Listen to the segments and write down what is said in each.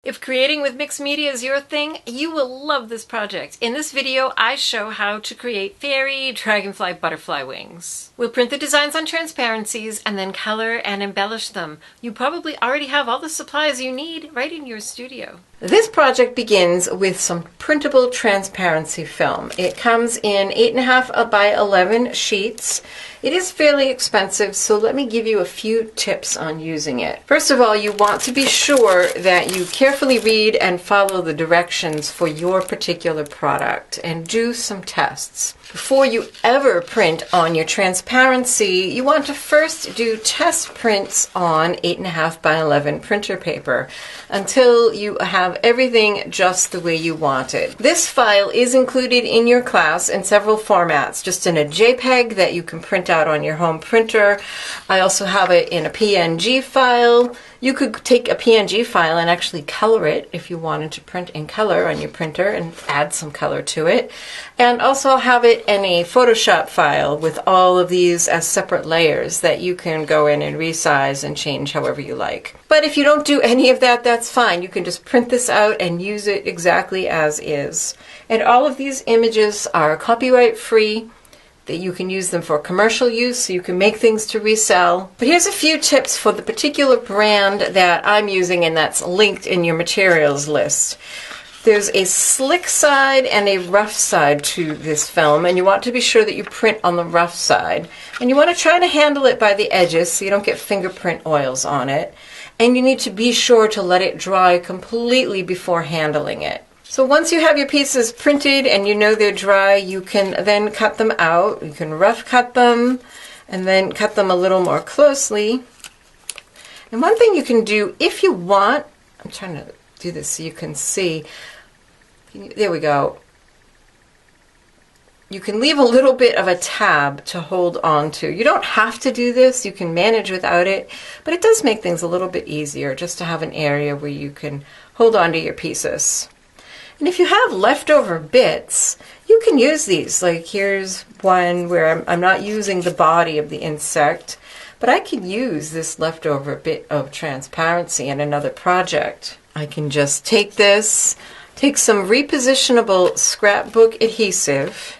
If creating with mixed media is your thing, you will love this project. In this video, I show how to create fairy, dragonfly, butterfly wings. We'll print the designs on transparencies and then color and embellish them. You probably already have all the supplies you need right in your studio. This project begins with some printable transparency film. It comes in 8.5 by 11 sheets. It is fairly expensive, so let me give you a few tips on using it. First of all, you want to be sure that you carefully read and follow the directions for your particular product and do some tests. Before you ever print on your transparency, you want to first do test prints on 8.5 by 11 printer paper until you have everything just the way you want it. This file is included in your class in several formats, just in a JPEG that you can print out on your home printer. I also have it in a PNG file. You could take a PNG file and actually color it if you wanted to print in color on your printer and add some color to it. And also have it in a Photoshop file with all of these as separate layers that you can go in and resize and change however you like. But if you don't do any of that, that's fine. You can just print this out and use it exactly as is. And all of these images are copyright free. That you can use them for commercial use, so you can make things to resell. But here's a few tips for the particular brand that I'm using and that's linked in your materials list. There's a slick side and a rough side to this film, and you want to be sure that you print on the rough side. And you want to try to handle it by the edges so you don't get fingerprint oils on it. And you need to be sure to let it dry completely before handling it. So once you have your pieces printed and you know they're dry, you can then cut them out. You can rough cut them and then cut them a little more closely. And one thing you can do if you want, I'm trying to do this so you can see. There we go. You can leave a little bit of a tab to hold on to. You don't have to do this. You can manage without it, but it does make things a little bit easier just to have an area where you can hold on to your pieces. And if you have leftover bits, you can use these. Like here's one where I'm not using the body of the insect, but I can use this leftover bit of transparency in another project. I can just take this, take some repositionable scrapbook adhesive,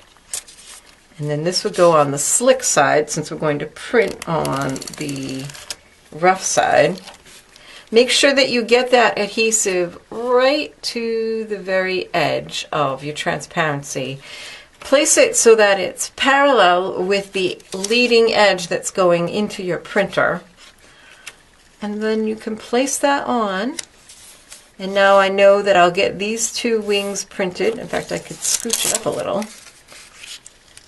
and then this would go on the slick side since we're going to print on the rough side. Make sure that you get that adhesive right to the very edge of your transparency. Place it so that it's parallel with the leading edge that's going into your printer. And then you can place that on. And now I know that I'll get these two wings printed. In fact, I could scooch it up a little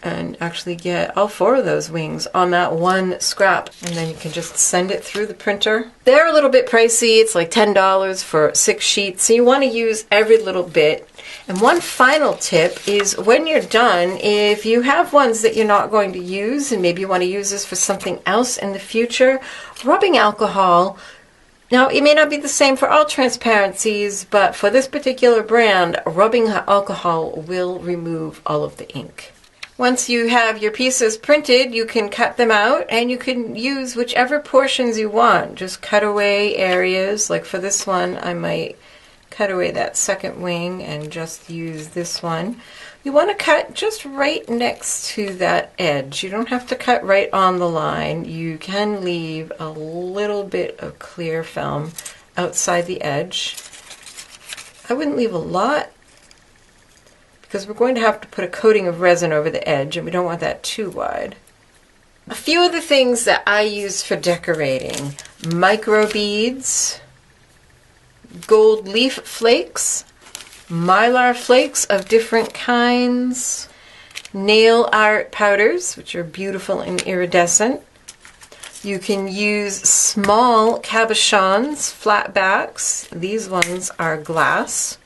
and actually get all 4 of those wings on that one scrap, and then you can just send it through the printer. They're a little bit pricey. It's like $10 for 6 sheets, so you want to use every little bit. And one final tip is when you're done, if you have ones that you're not going to use and maybe you want to use this for something else in the future, rubbing alcohol. Now, it may not be the same for all transparencies, but for this particular brand, rubbing alcohol will remove all of the ink. Once you have your pieces printed, you can cut them out and you can use whichever portions you want. Just cut away areas. Like for this one, I might cut away that second wing and just use this one. You want to cut just right next to that edge. You don't have to cut right on the line. You can leave a little bit of clear film outside the edge. I wouldn't leave a lot, because we're going to have to put a coating of resin over the edge, and we don't want that too wide. A few of the things that I use for decorating: microbeads, gold leaf flakes, Mylar flakes of different kinds, nail art powders, which are beautiful and iridescent. You can use small cabochons, flat backs. These ones are glass.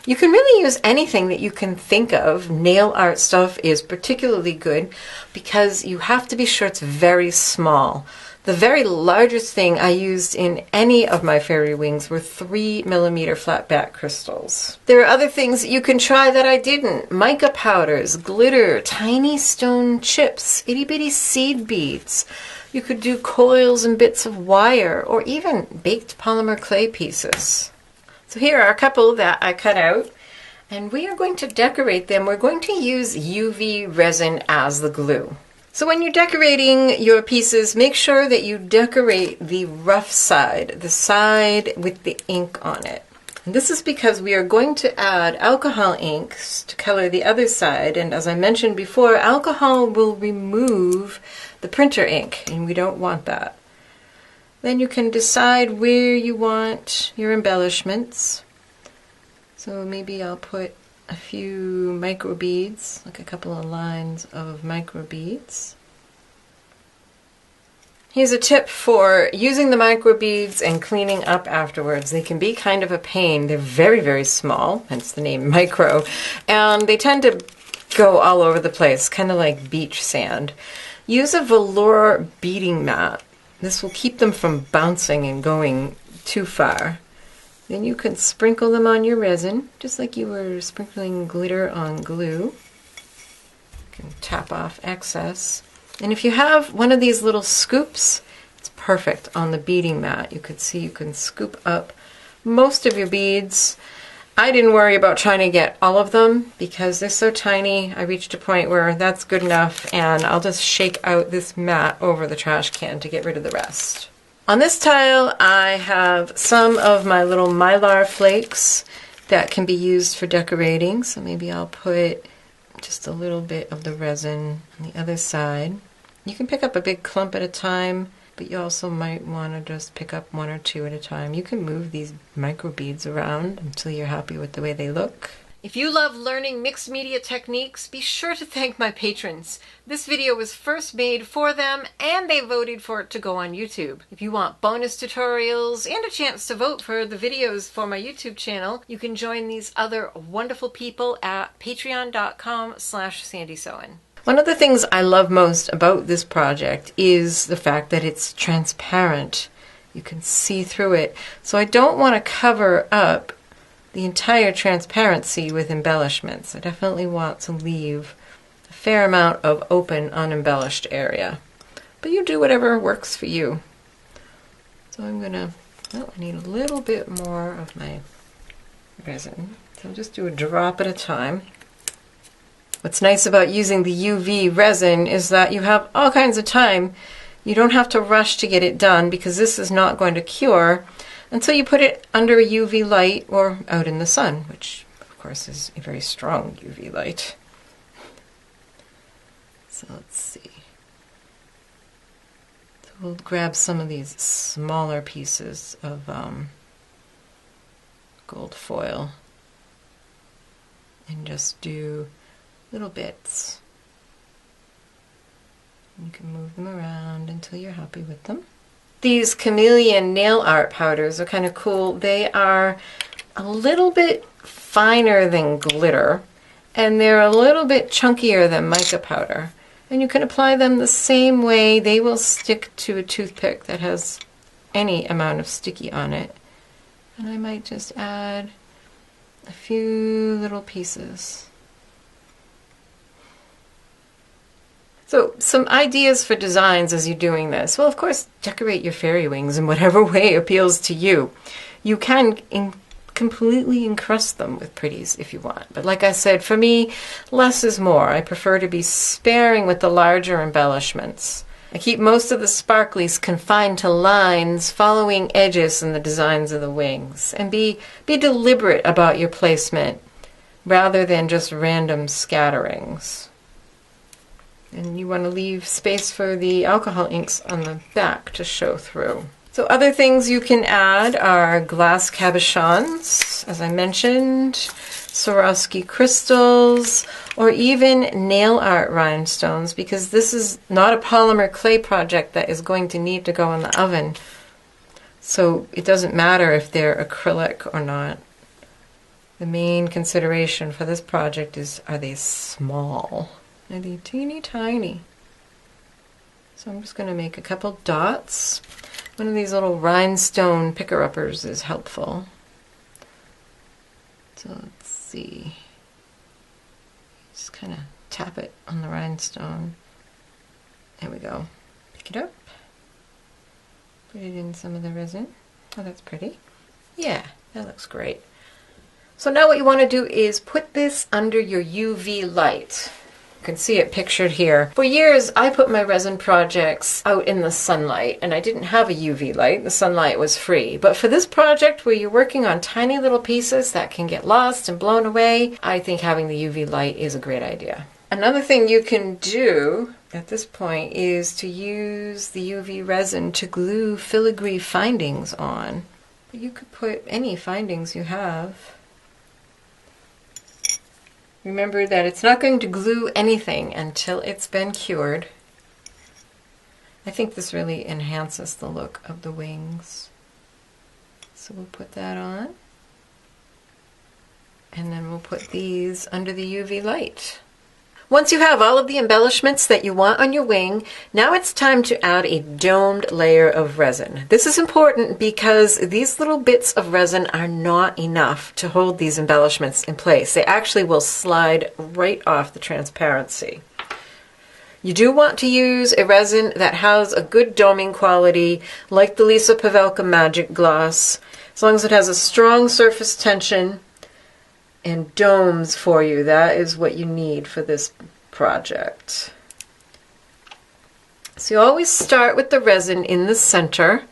You can really use anything that you can think of. Nail art stuff is particularly good because you have to be sure it's very small. The very largest thing I used in any of my fairy wings were 3mm flat back crystals. There are other things that you can try that I didn't. Mica powders, glitter, tiny stone chips, itty bitty seed beads. You could do coils and bits of wire or even baked polymer clay pieces. So here are a couple that I cut out, and we are going to decorate them. We're going to use UV resin as the glue. So when you're decorating your pieces, make sure that you decorate the rough side, the side with the ink on it. And this is because we are going to add alcohol inks to color the other side, and as I mentioned before, alcohol will remove the printer ink, and we don't want that. Then you can decide where you want your embellishments. So maybe I'll put a few microbeads, like a couple of lines of microbeads. Here's a tip for using the microbeads and cleaning up afterwards. They can be kind of a pain. They're very, very small, hence the name micro, and they tend to go all over the place, kind of like beach sand. Use a velour beading mat. This will keep them from bouncing and going too far. Then you can sprinkle them on your resin, just like you were sprinkling glitter on glue. You can tap off excess. And if you have one of these little scoops, it's perfect on the beading mat. You could see you can scoop up most of your beads. I didn't worry about trying to get all of them because they're so tiny. I reached a point where that's good enough, and I'll just shake out this mat over the trash can to get rid of the rest. On this tile, I have some of my little Mylar flakes that can be used for decorating. So maybe I'll put just a little bit of the resin on the other side. You can pick up a big clump at a time, but you also might want to just pick up one or two at a time. You can move these micro beads around until you're happy with the way they look. If you love learning mixed media techniques, be sure to thank my patrons. This video was first made for them, and they voted for it to go on YouTube. If you want bonus tutorials and a chance to vote for the videos for my YouTube channel, you can join these other wonderful people at patreon.com/SandySewen. One of the things I love most about this project is the fact that it's transparent. You can see through it. So I don't want to cover up the entire transparency with embellishments. I definitely want to leave a fair amount of open, unembellished area. But you do whatever works for you. So I'm gonna, I need a little bit more of my resin. So I'll just do a drop at a time. What's nice about using the UV resin is that you have all kinds of time. You don't have to rush to get it done because this is not going to cure until you put it under a UV light or out in the sun, which of course is a very strong UV light. So let's see. So we'll grab some of these smaller pieces of gold foil and just do little bits. You can move them around until you're happy with them. These chameleon nail art powders are kind of cool. They are a little bit finer than glitter, and they're a little bit chunkier than mica powder. And you can apply them the same way. They will stick to a toothpick that has any amount of sticky on it. And I might just add a few little pieces. So some ideas for designs as you're doing this. Well, of course, decorate your fairy wings in whatever way appeals to you. You can completely encrust them with pretties if you want. But like I said, for me, less is more. I prefer to be sparing with the larger embellishments. I keep most of the sparklies confined to lines, following edges in the designs of the wings. And be deliberate about your placement rather than just random scatterings. And you want to leave space for the alcohol inks on the back to show through. So other things you can add are glass cabochons, as I mentioned, Swarovski crystals, or even nail art rhinestones, because this is not a polymer clay project that is going to need to go in the oven. So it doesn't matter if they're acrylic or not. The main consideration for this project is, are they small? Are they teeny tiny? So I'm just going to make a couple dots. One of these little rhinestone picker-uppers is helpful. So let's see. Just kind of tap it on the rhinestone. There we go. Pick it up. Put it in some of the resin. Oh, that's pretty. Yeah, that looks great. So now what you want to do is put this under your UV light. You can see it pictured here. For years, I put my resin projects out in the sunlight, and I didn't have a UV light. The sunlight was free. But for this project where you're working on tiny little pieces that can get lost and blown away, I think having the UV light is a great idea. Another thing you can do at this point is to use the UV resin to glue filigree findings on. You could put any findings you have. Remember that it's not going to glue anything until it's been cured. I think this really enhances the look of the wings. So we'll put that on. And then we'll put these under the UV light. Once you have all of the embellishments that you want on your wing, now it's time to add a domed layer of resin. This is important because these little bits of resin are not enough to hold these embellishments in place. They actually will slide right off the transparency. You do want to use a resin that has a good doming quality, like the Lisa Pavelka Magic Gloss, as long as it has a strong surface tension and domes for you. That is what you need for this project. So you always start with the resin in the center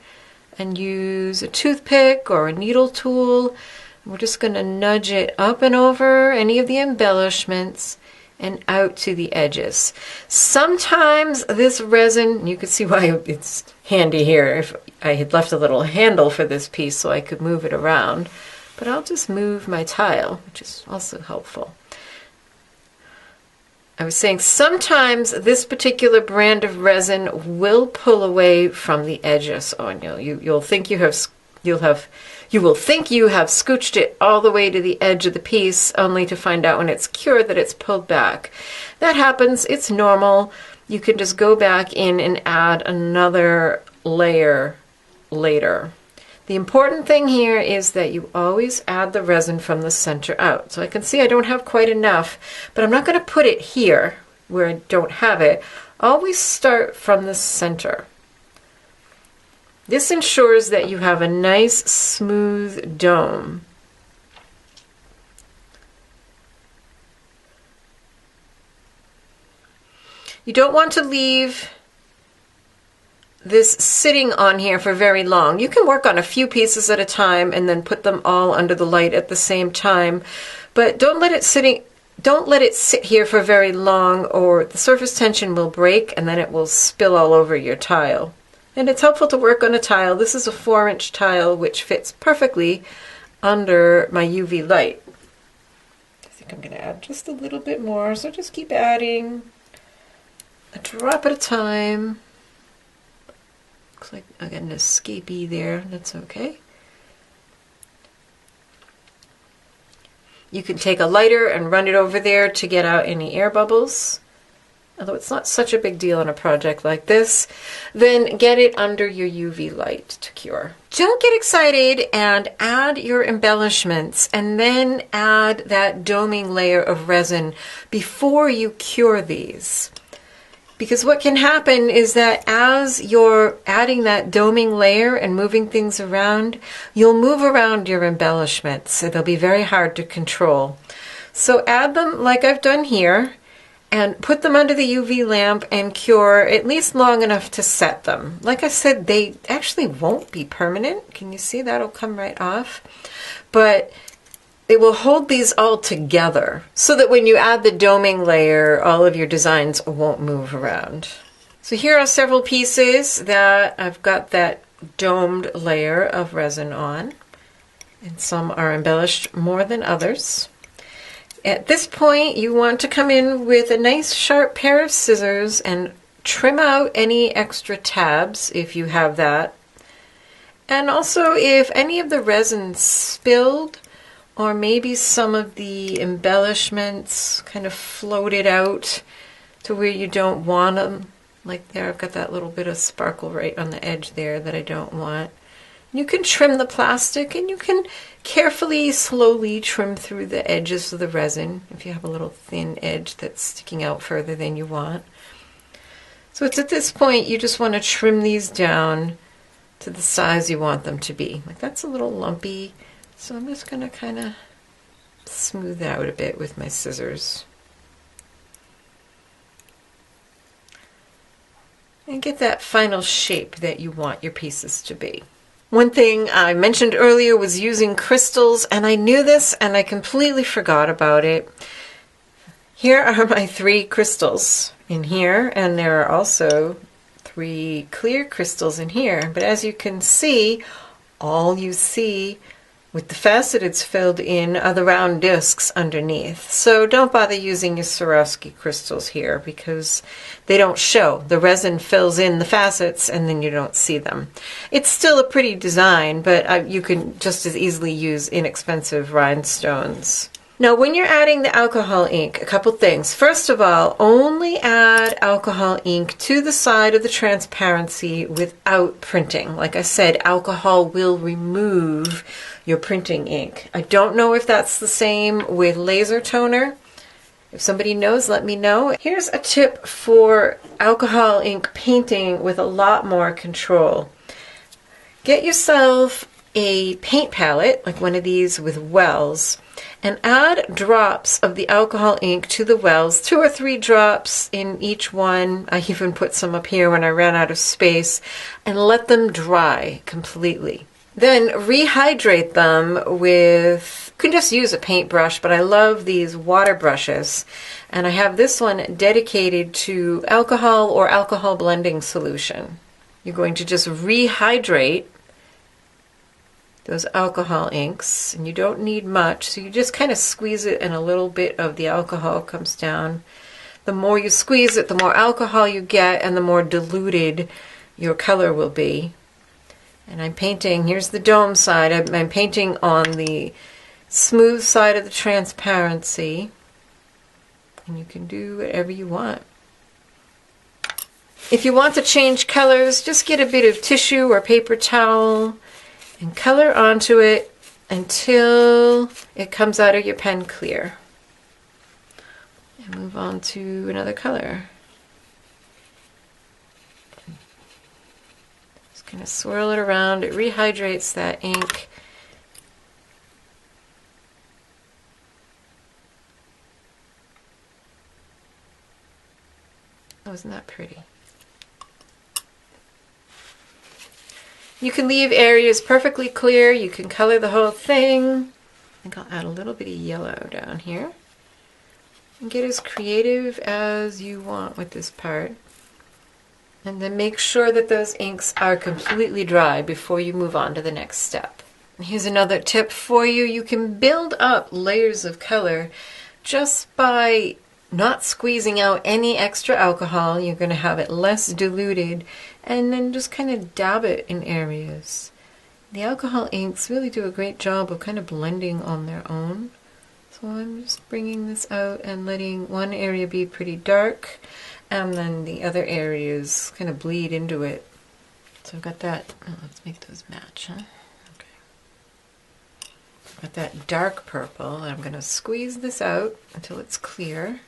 and use a toothpick or a needle tool. We're just going to nudge it up and over any of the embellishments and out to the edges. Sometimes this resin, you can see why it's handy here if I had left a little handle for this piece so I could move it around. But I'll just move my tile, which is also helpful. I was saying sometimes this particular brand of resin will pull away from the edges on you. You will think you have scooched it all the way to the edge of the piece, only to find out when it's cured that it's pulled back. That happens. It's normal. You can just go back in and add another layer later. The important thing here is that you always add the resin from the center out. So I can see I don't have quite enough, but I'm not going to put it here where I don't have it. Always start from the center. This ensures that you have a nice smooth dome. You don't want to leave this sitting on here for very long. You can work on a few pieces at a time and then put them all under the light at the same time, but don't let it sit here for very long, or the surface tension will break and then it will spill all over your tile. And it's helpful to work on a tile. This is a 4-inch tile which fits perfectly under my UV light. I think I'm going to add just a little bit more, so just keep adding a drop at a time. Looks like I got an escapee there. That's okay. You can take a lighter and run it over there to get out any air bubbles. Although it's not such a big deal on a project like this, then get it under your UV light to cure. Don't get excited and add your embellishments and then add that doming layer of resin before you cure these. Because what can happen is that as you're adding that doming layer and moving things around, you'll move around your embellishments, so they'll be very hard to control. So add them like I've done here, and put them under the UV lamp and cure at least long enough to set them. Like I said, they actually won't be permanent. Can you see? That'll come right off. But it will hold these all together so that when you add the doming layer, all of your designs won't move around. So here are several pieces that I've got that domed layer of resin on, and some are embellished more than others. At this point, you want to come in with a nice sharp pair of scissors and trim out any extra tabs if you have that. And also if any of the resin spilled, or maybe some of the embellishments kind of floated out to where you don't want them. Like there, I've got that little bit of sparkle right on the edge there that I don't want. You can trim the plastic, and you can carefully, slowly trim through the edges of the resin if you have a little thin edge that's sticking out further than you want. So it's at this point you just want to trim these down to the size you want them to be. Like that's a little lumpy, so I'm just going to kind of smooth out a bit with my scissors. And get that final shape that you want your pieces to be. One thing I mentioned earlier was using crystals, and I knew this and I completely forgot about it. Here are my 3 crystals in here, and there are also 3 clear crystals in here. But as you can see, all you see with the facets filled in are the round discs underneath. So don't bother using your Swarovski crystals here because they don't show. The resin fills in the facets and then you don't see them. It's still a pretty design, but you can just as easily use inexpensive rhinestones. Now when you're adding the alcohol ink, a couple things. First of all, only add alcohol ink to the side of the transparency without printing. Like I said, alcohol will remove your printing ink. I don't know if that's the same with laser toner. If somebody knows, let me know. Here's a tip for alcohol ink painting with a lot more control. Get yourself a paint palette, like one of these with wells, and add drops of the alcohol ink to the wells, 2 or 3 drops in each one. I even put some up here when I ran out of space, and let them dry completely. Then rehydrate them with, you can just use a paintbrush, but I love these water brushes. And I have this one dedicated to alcohol or alcohol blending solution. You're going to just rehydrate those alcohol inks, and you don't need much, so you just kind of squeeze it and a little bit of the alcohol comes down. The more you squeeze it, the more alcohol you get and the more diluted your color will be. And I'm painting, here's the dome side, I'm painting on the smooth side of the transparency, and you can do whatever you want. If you want to change colors, just get a bit of tissue or paper towel and color onto it until it comes out of your pen clear. And move on to another color. Just kind of swirl it around. It rehydrates that ink. Oh, isn't that pretty? You can leave areas perfectly clear. You can color the whole thing. I think I'll add a little bit of yellow down here. And get as creative as you want with this part. And then make sure that those inks are completely dry before you move on to the next step. And here's another tip for you. You can build up layers of color just by not squeezing out any extra alcohol. You're going to have it less diluted, and then just kind of dab it in areas. The alcohol inks really do a great job of kind of blending on their own. So I'm just bringing this out and letting one area be pretty dark, and then the other areas kind of bleed into it. So I've got that. Oh, let's make those match, huh? Okay. Got that dark purple. I'm going to squeeze this out until it's clear.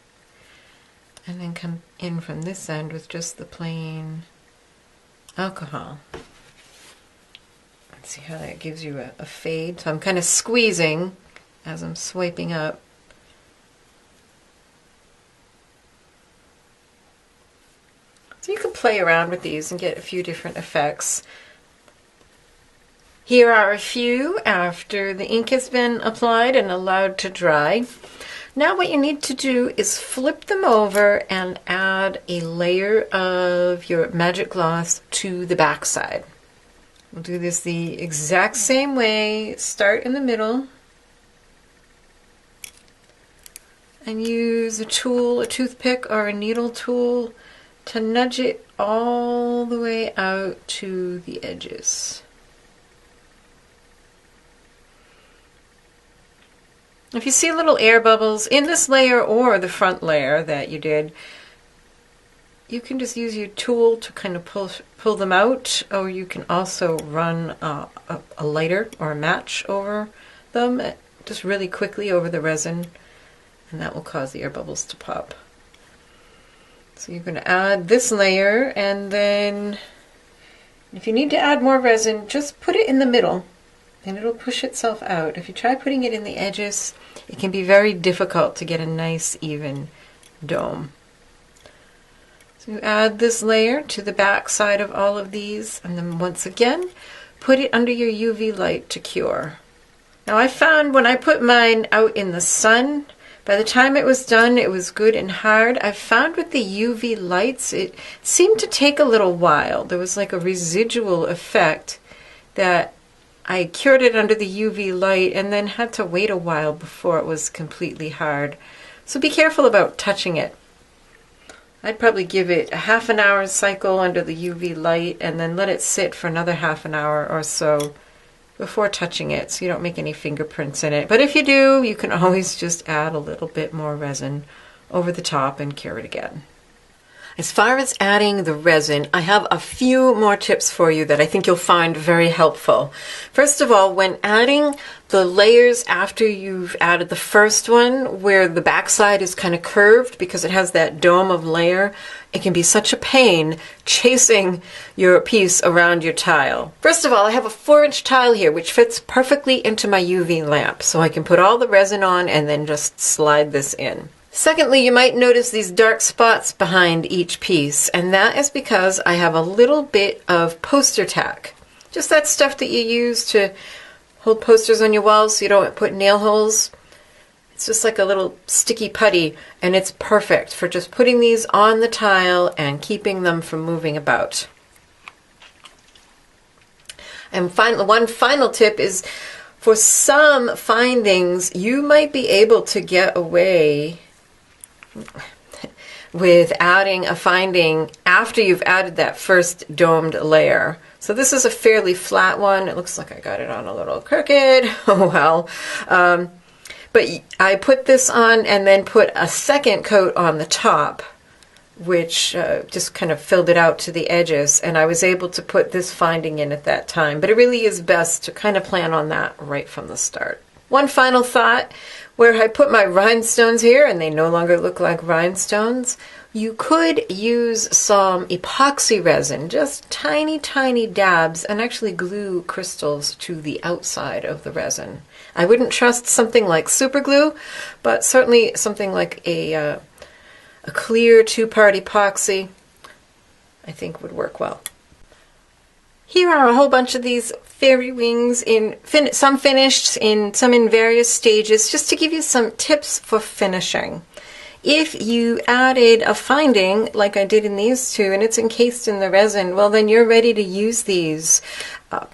And then come in from this end with just the plain alcohol. Let's see how that gives you a fade. So I'm kind of squeezing as I'm swiping up. So you can play around with these and get a few different effects. Here are a few after the ink has been applied and allowed to dry. Now what you need to do is flip them over and add a layer of your magic gloss to the back side. We'll do this the exact same way. Start in the middle and use a tool, a toothpick or a needle tool, to nudge it all the way out to the edges. If you see little air bubbles in this layer or the front layer that you did, you can just use your tool to kind of pull them out, or you can also run a lighter or a match over them, just really quickly over the resin, and that will cause the air bubbles to pop. So you're going to add this layer, and then If you need to add more resin, just put it in the middle and it'll push itself out. If you try putting it in the edges, it can be very difficult to get a nice even dome. So you add this layer to the back side of all of these, and then once again, put it under your UV light to cure. Now I found when I put mine out in the sun, by the time it was done, it was good and hard. I found with the UV lights, it seemed to take a little while. There was like a residual effect that I cured it under the UV light and then had to wait a while before it was completely hard. So be careful about touching it. I'd probably give it a half an hour cycle under the UV light and then let it sit for another half an hour or so before touching it, so you don't make any fingerprints in it. But if you do, you can always just add a little bit more resin over the top and cure it again. As far as adding the resin, I have a few more tips for you that I think you'll find very helpful. First of all, when adding the layers after you've added the first one, where the backside is kind of curved because it has that dome of layer, it can be such a pain chasing your piece around your tile. First of all, I have a 4-inch tile here which fits perfectly into my UV lamp, so I can put all the resin on and then just slide this in. Secondly, you might notice these dark spots behind each piece, and that is because I have a little bit of poster tack. Just that stuff that you use to hold posters on your walls so you don't put nail holes. It's just like a little sticky putty, and it's perfect for just putting these on the tile and keeping them from moving about. And one final tip is, for some findings, you might be able to get away with adding a finding after you've added that first domed layer. So this is a fairly flat one. It looks like I got it on a little crooked. Oh well. But I put this on and then put a second coat on the top, which just kind of filled it out to the edges, and I was able to put this finding in at that time. But it really is best to kind of plan on that right from the start. One final thought, where I put my rhinestones here and they no longer look like rhinestones, you could use some epoxy resin, just tiny, tiny dabs, and actually glue crystals to the outside of the resin. I wouldn't trust something like super glue, but certainly something like a clear 2-part epoxy I think would work well. Here are a whole bunch of these fairy wings, some finished, some in various stages, just to give you some tips for finishing. If you added a finding, like I did in these two, and it's encased in the resin, well then you're ready to use these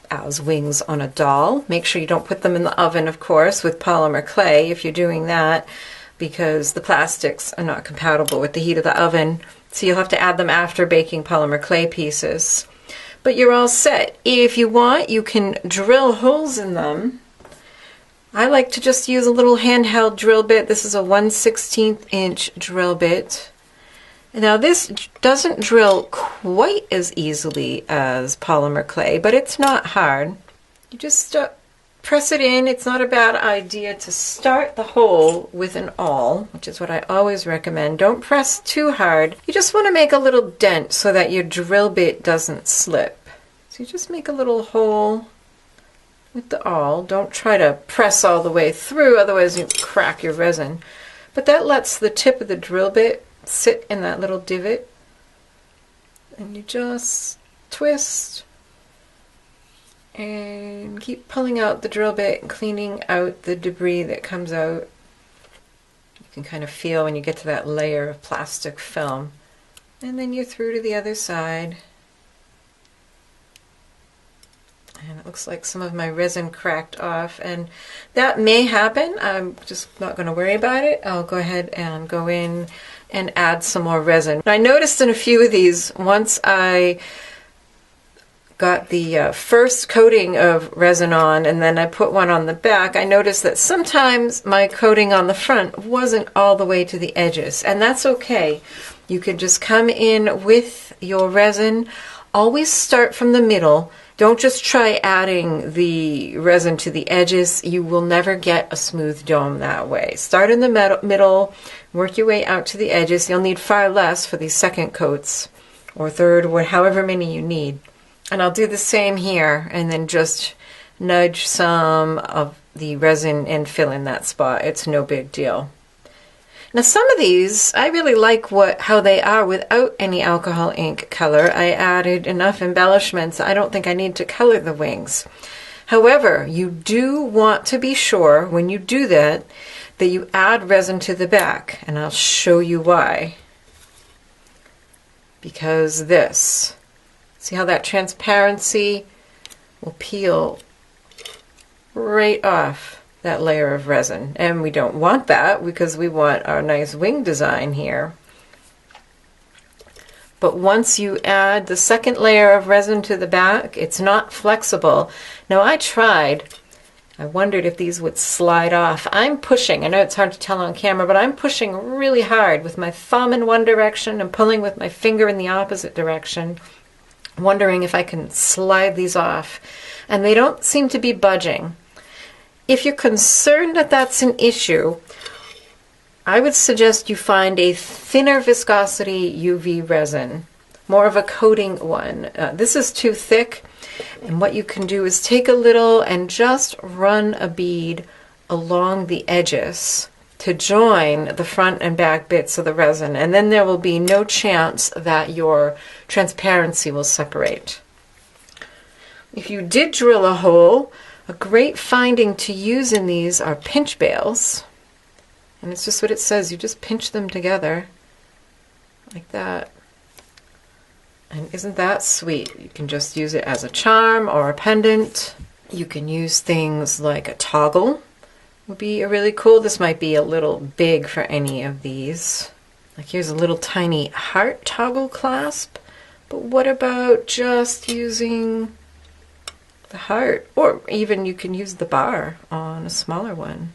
as wings on a doll. Make sure you don't put them in the oven, of course, with polymer clay if you're doing that, because the plastics are not compatible with the heat of the oven, so you'll have to add them after baking polymer clay pieces. But you're all set. If you want, you can drill holes in them. I like to just use a little handheld drill bit. This is a 1/16 inch drill bit. Now this doesn't drill quite as easily as polymer clay, but it's not hard. You just press it in. It's not a bad idea to start the hole with an awl, which is what I always recommend. Don't press too hard. You just want to make a little dent so that your drill bit doesn't slip. So you just make a little hole with the awl. Don't try to press all the way through, otherwise you crack your resin. But that lets the tip of the drill bit sit in that little divot. And you just twist and keep pulling out the drill bit and cleaning out the debris that comes out. You can kind of feel when you get to that layer of plastic film. And then you're through to the other side. And it looks like some of my resin cracked off, and that may happen. I'm just not going to worry about it. I'll go ahead and go in and add some more resin. I noticed in a few of these, once I got the first coating of resin on and then I put one on the back, I noticed that sometimes my coating on the front wasn't all the way to the edges, and that's okay. You can just come in with your resin. Always start from the middle. Don't just try adding the resin to the edges. You will never get a smooth dome that way. Start in the middle, work your way out to the edges. You'll need far less for these second coats, or third, or however many you need. And I'll do the same here, and then just nudge some of the resin and fill in that spot. It's no big deal. Now some of these, I really like how they are without any alcohol ink color. I added enough embellishments. I don't think I need to color the wings. However, you do want to be sure when you do that you add resin to the back, and I'll show you why. Because this, see how that transparency will peel right off that layer of resin, and we don't want that because we want our nice wing design here. But once you add the second layer of resin to the back, it's not flexible. Now I tried, I wondered if these would slide off. I'm pushing, I know it's hard to tell on camera, but I'm pushing really hard with my thumb in one direction and pulling with my finger in the opposite direction, wondering if I can slide these off. And they don't seem to be budging. If you're concerned that that's an issue, I would suggest you find a thinner viscosity UV resin, more of a coating one. This is too thick, and what you can do is take a little and just run a bead along the edges to join the front and back bits of the resin, and then there will be no chance that your transparency will separate. If you did drill a hole, a great finding to use in these are pinch bales. And it's just what it says, you just pinch them together like that. And isn't that sweet? You can just use it as a charm or a pendant. You can use things like a toggle would be really cool. This might be a little big for any of these. Like here's a little tiny heart toggle clasp. But what about just using the heart? Or even you can use the bar on a smaller one,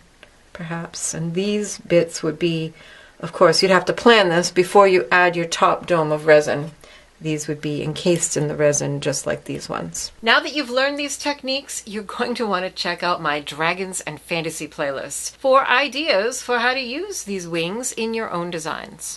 perhaps. And these bits would be, of course, you'd have to plan this before you add your top dome of resin. These would be encased in the resin just like these ones. Now that you've learned these techniques, you're going to want to check out my Dragons and Fantasy playlist for ideas for how to use these wings in your own designs.